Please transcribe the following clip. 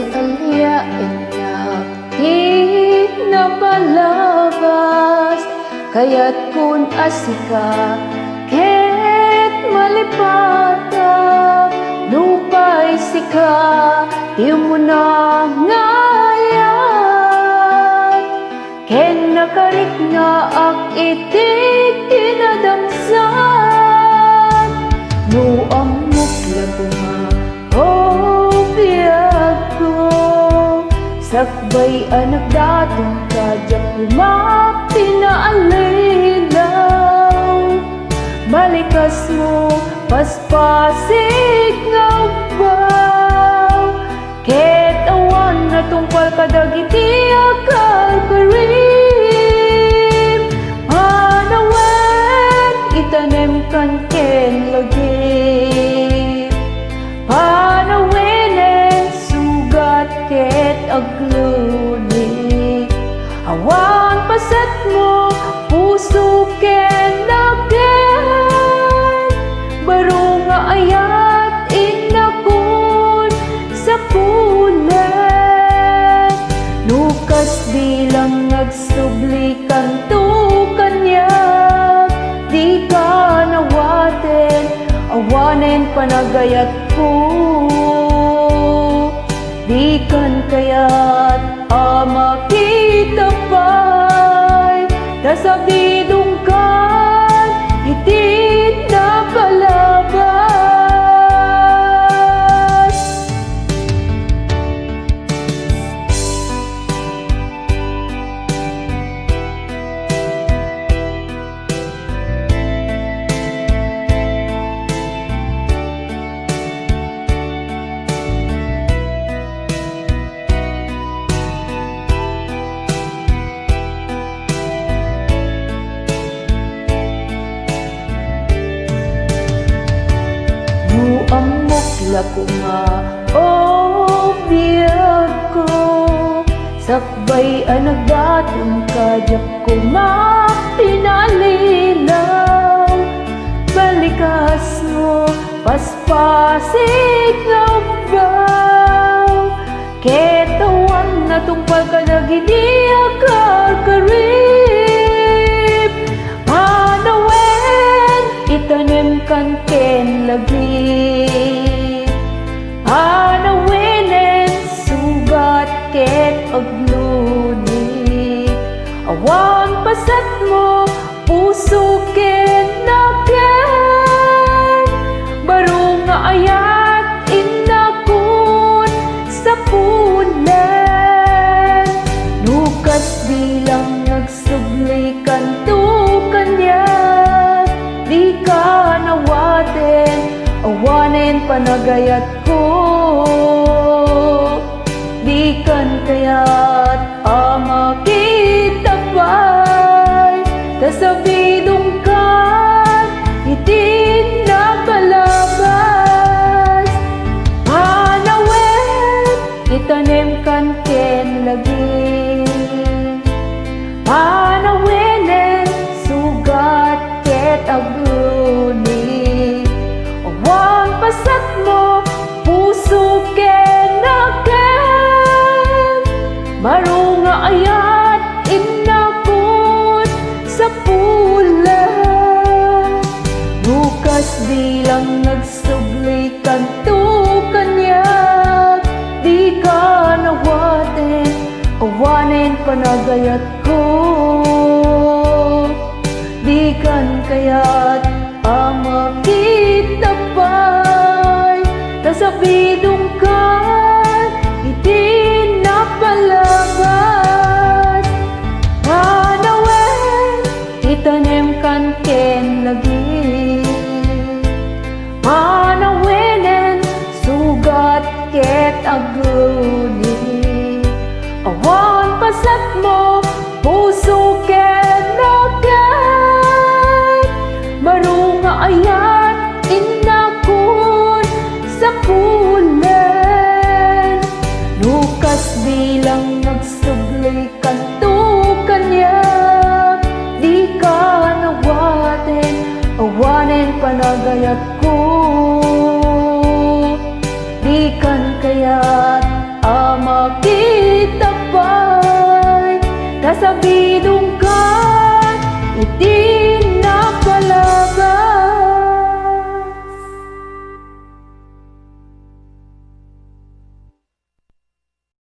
Al-alya inyak di nabalabas kaya't kun asika ket malipata lupay sika di mo na ngayat ken nakarik nga ak itik kinadamsan no amok lago nga biyag ko sakbay anak datong kadyak lumapti na alilaw balikas mo paspasig nga baw ket awan na tungpal kadagiti akal karim manawen itanem kan ken lagi panawenen sugat ket aglunik awan pasat mo puso ken nagen baro nga ayat inakon sa pulet lukas bilang nagsubli kanto kanya di ka nawaten awanen panagayat ko di kan kayat ama kita pa'y nasabidong kan itit na palabas amok lago nga biyag ko sakbay anak datong kadyak ko mapinalilaw balikas mo paspasig nga baw ketawan na tungpal ka nagidi akal karib manawen itanem kan ken lagi anawenen sugat ket aglunik awan pasat mo puso ket nagen baro nga ayat inakon sa pulen lukas bilang nagsubli kanto kanya di ka nawaten awanen panagayat ko di kan kayat ama kita pa'y kasabidong kan itin na palabas manawen itanem kan ken lagi manawenen sugat ket aglunik awan pasat mo puso ken nagen baro nga ayat inakon sa pulen lukas bilang nagsubli kanto kanya di ka nawaten awanen panagayat ko di kan kayat ama kita pa'y nasabidong kan itin na palabas manawen itanem kan ken lagi manawenen sugat ket aglunik awan pasat mo puso ket nagen baro nga ayat inakon sa pulen lukas bilang nagsubli kanto kanya di ka nawaten awanen panagayat ko di kan kayat idungkan iti